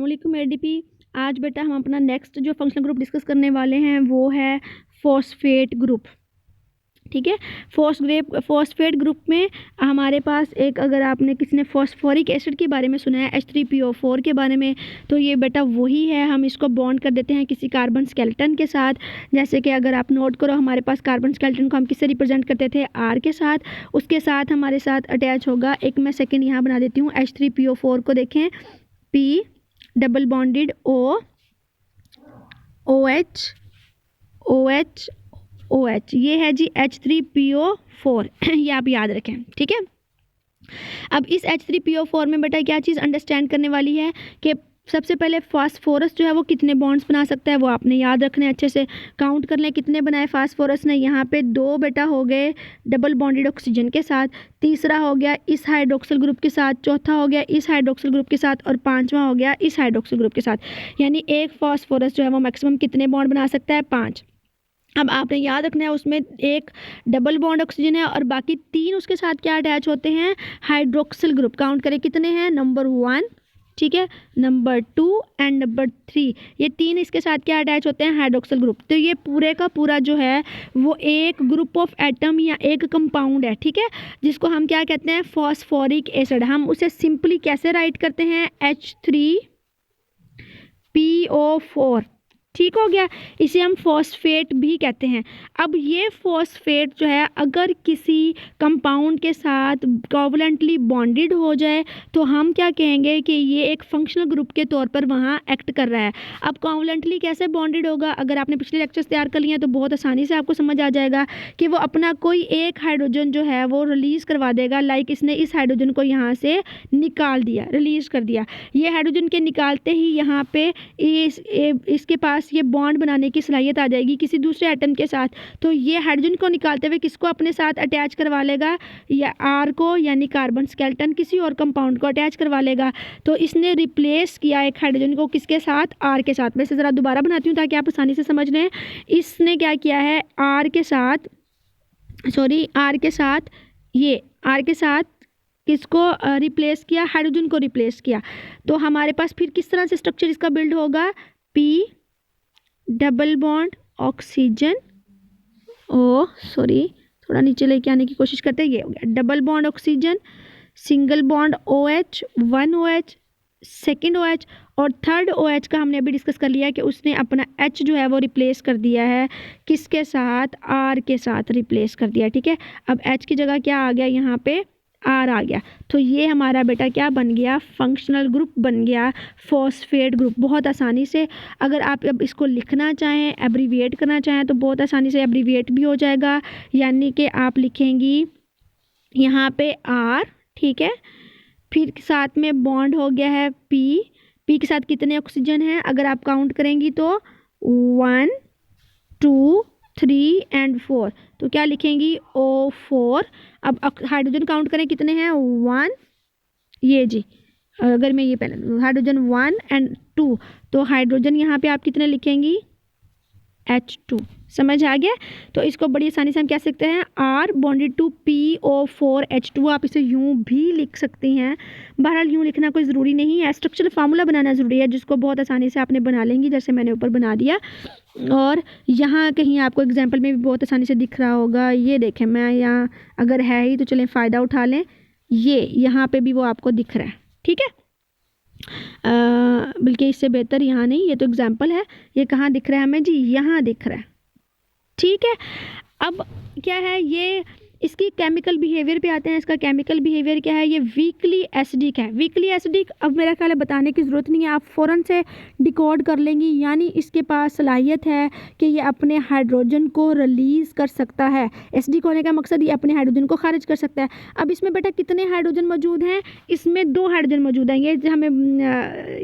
अस्सलामुअलैकुम एडीपी। आज बेटा हम अपना नेक्स्ट जो फंक्शनल ग्रुप डिस्कस करने वाले हैं वो है फॉस्फेट ग्रुप। ठीक है, फॉस्फेट ग्रुप में हमारे पास एक, अगर आपने किसी ने फॉस्फोरिक एसिड के बारे में सुना है H3PO4 के बारे में, तो ये बेटा वही है। हम इसको बॉन्ड कर देते हैं किसी कार्बन स्केलेटन के साथ। जैसे कि अगर आप नोट करो, हमारे पास कार्बन स्केलेटन को हम किससे रिप्रेजेंट करते थे, R के साथ। उसके साथ हमारे साथ अटैच होगा, एक मैं सेकेंड यहाँ बना देती हूँ, H3PO4 को देखें, P double bonded OH OH OH, ये है जी H3PO4 ये आप याद रखें। ठीक है, अब इस H3PO4 में बेटा क्या चीज़ अंडरस्टैंड करने वाली है कि सबसे पहले फास्फोरस जो है वो कितने बॉन्ड्स बना सकता है, वो आपने याद रखने, अच्छे से काउंट कर लें कितने बनाए फास्फोरस ने। यहाँ पे 2 बेटा हो गए डबल बॉन्डेड ऑक्सीजन के साथ, तीसरा हो गया इस हाइड्रोक्सिल ग्रुप के साथ, चौथा हो गया इस हाइड्रोक्सिल ग्रुप के साथ, और पांचवा हो गया इस हाइड्रोक्सिल ग्रुप के साथ। यानी एक फास्फोरस जो है वो मैक्सिमम कितने बॉन्ड बना सकता है, 5। अब आपने याद रखना है उसमें एक डबल बॉन्ड ऑक्सीजन है और बाकी 3 उसके साथ क्या अटैच होते हैं, हाइड्रोक्सिल ग्रुप। काउंट करें कितने हैं, नंबर 1, ठीक है, नंबर 2 एंड नंबर 3, ये 3 इसके साथ क्या अटैच होते हैं, हाइड्रोक्सिल ग्रुप। तो ये पूरे का पूरा जो है वो एक ग्रुप ऑफ एटम या एक कंपाउंड है, ठीक है, जिसको हम क्या कहते हैं, फॉस्फोरिक एसिड। हम उसे सिंपली कैसे राइट करते हैं, H3PO4। ठीक हो गया, इसे हम फॉस्फेट भी कहते हैं। अब ये फॉस्फेट जो है अगर किसी कंपाउंड के साथ कोवलेंटली बॉन्डेड हो जाए तो हम क्या कहेंगे कि ये एक फंक्शनल ग्रुप के तौर पर वहाँ एक्ट कर रहा है। अब कोवलेंटली कैसे बॉन्डेड होगा, अगर आपने पिछले लेक्चर्स तैयार कर लिए हैं तो बहुत आसानी से आपको समझ आ जाएगा कि वो अपना कोई एक हाइड्रोजन जो है वो रिलीज़ करवा देगा। लाइक इसने इस हाइड्रोजन को यहाँ से निकाल दिया, रिलीज़ कर दिया। ये हाइड्रोजन के निकालते ही यहाँ पे इसके पास ये बॉन्ड बनाने की सलाहियत आ जाएगी किसी दूसरे एटम के साथ। तो ये हाइड्रोजन को निकालते हुए किसको अपने साथ अटैच करवा लेगा, या R को, यानी कार्बन स्केलेटन किसी और कंपाउंड को अटैच करवा लेगा। तो इसने रिप्लेस किया एक हाइड्रोजन को किसके साथ, R के साथ। मैं इसे ज़रा दोबारा बनाती हूँ ताकि आप आसानी से समझ लें। इसने क्या किया है, R के साथ ये R के साथ किसको रिप्लेस किया, हाइड्रोजन को रिप्लेस किया। तो हमारे पास फिर किस तरह से स्ट्रक्चर इसका बिल्ड होगा, P डबल बॉन्ड ऑक्सीजन, थोड़ा नीचे लेके आने की कोशिश करते हैं, ये हो गया double bond oxygen, single bond OH, 1 OH, second OH, और थर्ड OH का हमने अभी डिस्कस कर लिया कि उसने अपना H जो है वो रिप्लेस कर दिया है किसके साथ, R के साथ रिप्लेस कर दिया। ठीक है, अब H की जगह क्या आ गया, यहाँ पे R आ गया। तो ये हमारा बेटा क्या बन गया, फंक्शनल ग्रुप बन गया, फॉस्फेट ग्रुप। बहुत आसानी से अगर आप अब इसको लिखना चाहें, एब्रीविएट करना चाहें तो बहुत आसानी से एब्रीविएट भी हो जाएगा। यानी कि आप लिखेंगी यहाँ पे R, ठीक है, फिर साथ में बॉन्ड हो गया है P के साथ कितने ऑक्सीजन हैं, अगर आप काउंट करेंगी तो 1 2 3 एंड 4, तो क्या लिखेंगी, O4। अब हाइड्रोजन काउंट करें कितने हैं, 1, ये जी, अगर मैं ये पहले हाइड्रोजन 1 एंड 2, तो हाइड्रोजन यहाँ पे आप कितने लिखेंगी, H2। समझ आ गया। तो इसको बड़ी आसानी से हम कह सकते हैं R बॉन्डेड टू PO4H2। आप इसे यूं भी लिख सकती हैं, बहरहाल यूं लिखना कोई ज़रूरी नहीं है, स्ट्रक्चरल फार्मूला बनाना ज़रूरी है जिसको बहुत आसानी से आपने बना लेंगी, जैसे मैंने ऊपर बना दिया। और यहाँ कहीं आपको एग्जाम्पल में भी बहुत आसानी से दिख रहा होगा, ये देखें, मैं यहाँ अगर है ही तो चलें फ़ायदा उठा लें, ये यहाँ पे भी वो आपको दिख रहा है। ठीक है, बल्कि इससे बेहतर यहाँ नहीं, ये तो एग्जाम्पल है, ये कहाँ दिख रहा है हमें जी, यहाँ दिख रहा है। ठीक है, अब क्या है, ये इसकी केमिकल बिहेवियर पे आते हैं। इसका केमिकल बिहेवियर क्या है, ये वीकली एसिडिक है। वीकली एसिडिक, अब मेरा ख्याल है बताने की ज़रूरत नहीं है, आप फ़ौरन से डिकोड कर लेंगी। यानी इसके पास सलाहियत है कि ये अपने हाइड्रोजन को रिलीज़ कर सकता है। एसिडिक होने का मकसद ये अपने हाइड्रोजन को खारिज कर सकता है। अब इसमें बेटा कितने हाइड्रोजन मौजूद हैं, इसमें 2 हाइड्रोजन मौजूद हैं। ये हमें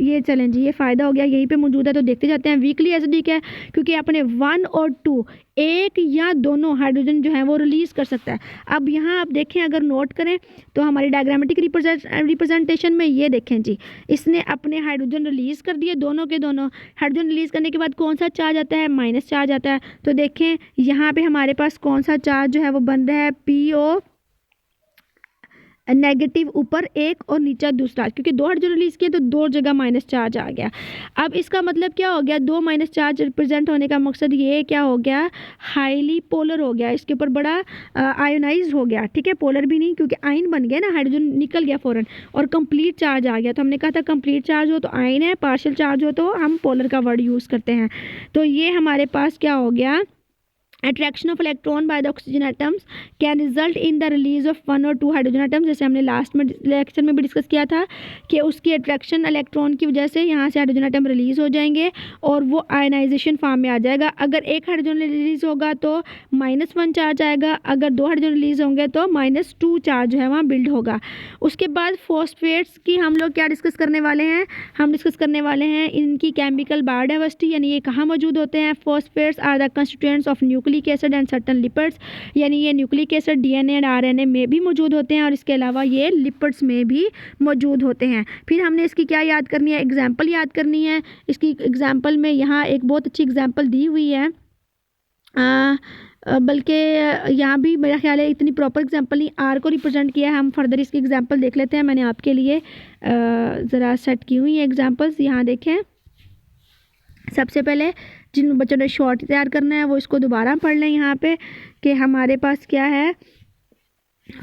ये चलें जी, ये फ़ायदा हो गया, यहीं पर मौजूद है तो देखते जाते हैं। वीकली एसिडिक है क्योंकि अपने 1 और 2 एक या दोनों हाइड्रोजन जो है वो रिलीज़ कर सकता है। अब यहाँ आप देखें, अगर नोट करें तो हमारी डायग्रामेटिक रिप्रेजेंटेशन में ये देखें जी, इसने अपने हाइड्रोजन रिलीज़ कर दिए, दोनों के दोनों। हाइड्रोजन रिलीज़ करने के बाद कौन सा चार्ज आता है, माइनस चार्ज आता है। तो देखें यहाँ पे हमारे पास कौन सा चार्ज जो है वो बन रहा है, नेगेटिव ऊपर एक और नीचे दूसरा, क्योंकि 2 हाइड्रोजन रिलीज़ किए तो 2 जगह माइनस चार्ज आ गया। अब इसका मतलब क्या हो गया, 2 माइनस चार्ज रिप्रेजेंट होने का मकसद ये क्या हो गया, हाईली पोलर हो गया, इसके ऊपर बड़ा आयोनाइज हो गया, ठीक है, पोलर भी नहीं क्योंकि आयन बन गया ना, हाइड्रोजन निकल गया फ़ौरन और कंप्लीट चार्ज आ गया। तो हमने कहा था कंप्लीट चार्ज हो तो आयन है, पार्शियल चार्ज हो तो हम पोलर का वर्ड यूज़ करते हैं। तो ये हमारे पास क्या हो गया, attraction of electron by the oxygen atoms can result in the release of 1 or 2 hydrogen atoms। जैसे हमने लास्ट में लेक्चर में भी डिस्कस किया था कि उसकी अट्रैक्शन इलेक्ट्रॉन की वजह से यहाँ से हाइड्रोजन आटम रिलीज़ हो जाएंगे और वो आयनाइजेशन फॉर्म में आ जाएगा। अगर एक हाइड्रोजन रिलीज़ होगा तो -1 चार्ज आएगा, अगर 2 हाइड्रोजन रिलीज़ होंगे तो -2 चार्ज जो है वहाँ बिल्ड होगा। उसके बाद फॉस्फेट्स की हम लोग क्या डिस्कस करने वाले हैं, हम डिस्कस करने वाले हैं इनकी केमिकल बायोडाइवर्सिटी, यानी ये कहाँ मौजूद होते हैं। Phosphates are the constituents of nucleic acid and certain lipids, यानी ये nucleic acid DNA and RNA में भी मौजूद होते हैं और इसके अलावा ये लिपिड्स में भी मौजूद होते हैं। फिर हमने इसकी क्या याद करनी है, एग्जाम्पल याद करनी है। इसकी एग्जाम्पल में यहाँ एक बहुत अच्छी एग्जाम्पल दी हुई है, बल्कि यहाँ भी मेरा ख्याल है इतनी प्रॉपर एग्जांपल नहीं, आर को रिप्रेजेंट किया है। हम फर्दर इसकी एग्जांपल देख लेते हैं। मैंने आपके लिए ज़रा सेट की हुई है एग्जांपल्स, यहाँ देखें। सबसे पहले जिन बच्चों ने शॉर्ट तैयार करना है वो इसको दोबारा पढ़ लें यहाँ पे कि हमारे पास क्या है,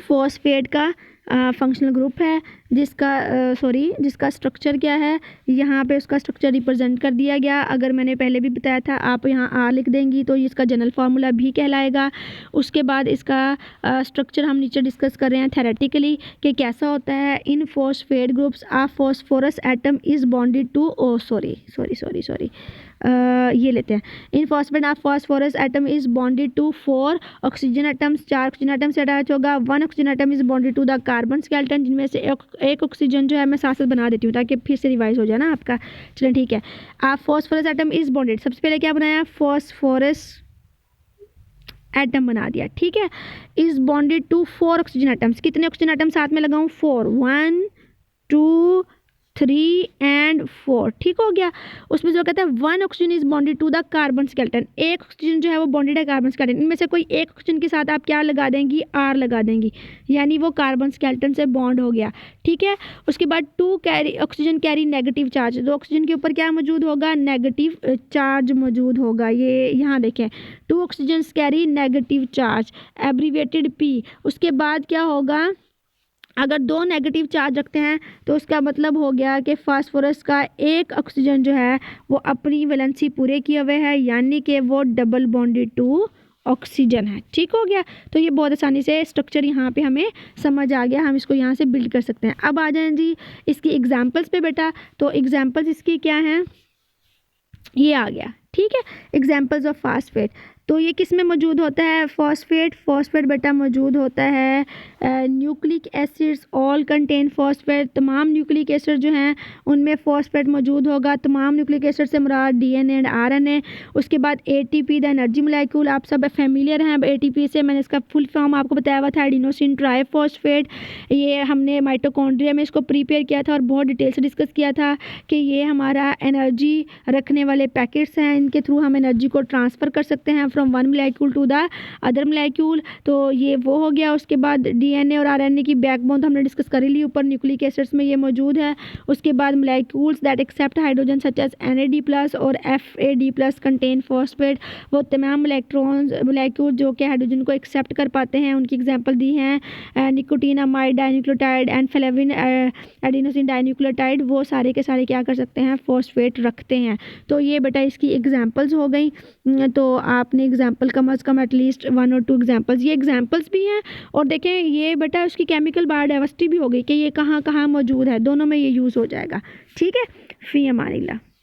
फॉस्फेट का फंक्शनल ग्रुप है जिसका स्ट्रक्चर क्या है, यहाँ पे उसका स्ट्रक्चर रिप्रेजेंट कर दिया गया। अगर मैंने पहले भी बताया था आप यहाँ आर लिख देंगी तो इसका जनरल फार्मूला भी कहलाएगा। उसके बाद इसका स्ट्रक्चर हम नीचे डिस्कस कर रहे हैं थेरेटिकली कि कैसा होता है। इन फॉस्फेट ग्रुप्स आ phosphorus atom is bonded to sorry ये लेते हैं। In phosphate of phosphorus atom is bonded to 4 oxygen atoms, 4 oxygen atom से अटैच होगा। 1 oxygen atom is bonded to the carbon skeleton, जिनमें से एक ऑक्सीजन जो है मैं साथ साथ बना देती हूँ ताकि फिर से रिवाइज हो जाए ना आपका। चलिए ठीक है। आप फॉस्फोरस एटम इज बॉन्डेड, सबसे पहले क्या बनाया, फॉस्फोरस एटम बना दिया, ठीक है। Is bonded to 4 oxygen atoms, कितने ऑक्सीजन एटम साथ में लगाऊँ, 4, 1 2 3 एंड 4, ठीक हो गया। उसमें जो कहता है 1 oxygen is bonded to the carbon skeleton, एक ऑक्सीजन जो है वो बॉन्डेड है कार्बन स्केलेटन। इनमें से कोई एक ऑक्सीजन के साथ आप क्या लगा देंगी, आर लगा देंगी, यानी वो कार्बन स्केलेटन से बॉन्ड हो गया, ठीक है। उसके बाद 2 oxygen carry negative charge, 2 oxygen के ऊपर क्या मौजूद होगा, नेगेटिव चार्ज मौजूद होगा। ये यहाँ देखें 2 oxygen carry negative charge, abbreviated P. उसके बाद क्या होगा, अगर 2 नेगेटिव चार्ज रखते हैं तो उसका मतलब हो गया कि फास्फोरस का एक ऑक्सीजन जो है वो अपनी वैलेंसी पूरे किए हुए है, यानी कि वो डबल बॉन्डेड टू ऑक्सीजन है, ठीक हो गया। तो ये बहुत आसानी से स्ट्रक्चर यहाँ पे हमें समझ आ गया, हम इसको यहाँ से बिल्ड कर सकते हैं। अब आ जाएं जी इसकी एग्जांपल्स पे बेटा। तो एग्जांपल्स इसकी क्या हैं, ये आ गया, ठीक है। एग्जांपल्स ऑफ फास्फेट, तो ये किस में मौजूद होता है, फॉस्फेट बेटा मौजूद होता है nucleic acids, all contain phosphate, तमाम न्यूक्लिक एसिड जो हैं उनमें फॉस्फेट मौजूद होगा। तमाम न्यूक्लिक एसिड से मुराद डीएनए एंड आरएनए। उसके बाद एटीपी द एनर्जी मोलेक्यूल, आप सब फेमिलियर हैं एटीपी से, मैंने इसका फुल फॉर्म आपको बताया हुआ था, एडिनोसिन ट्राइफॉस्फेट। ये हमने माइटोकॉन्ड्रिया में इसको प्रिपेयर किया था और बहुत डिटेल से डिस्कस किया था कि ये हमारा एनर्जी रखने वाले पैकेट्स हैं, इनके थ्रू हम एनर्जी को ट्रांसफ़र कर सकते हैं from one molecule to the other molecule. तो ये वो हो गया। उसके बाद डीएनए और आरएनए की बैकबोन तो हमने डिस्कस कर ही ली, ऊपर न्यूक्लिक एसिड्स में ये मौजूद है। उसके बाद molecules that accept hydrogen such as NAD+ और FAD+ कंटेन फॉस्फेट, वो तमाम मोलेक्यूल जो कि हाइड्रोजन को एक्सेप्ट कर पाते हैं, उनकी एग्जांपल दी हैं nicotinamide dinucleotide and flavin adenosine dinucleotide, वो सारे के सारे क्या कर सकते हैं, फॉस्फेट रखते हैं। तो ये बेटा इसकी एग्जांपल्स हो गई। तो आपने एग्जाम्पल कम अज़ कम एटलीस्ट 1 और 2 एग्जाम्पल्स, ये एग्जाम्पल्स भी हैं। और देखें ये बेटा उसकी केमिकल बायोडाइवर्सिटी भी हो गई कि ये कहाँ कहाँ मौजूद है, दोनों में ये यूज़ हो जाएगा, ठीक है। फ़ी अमानिल्लाह।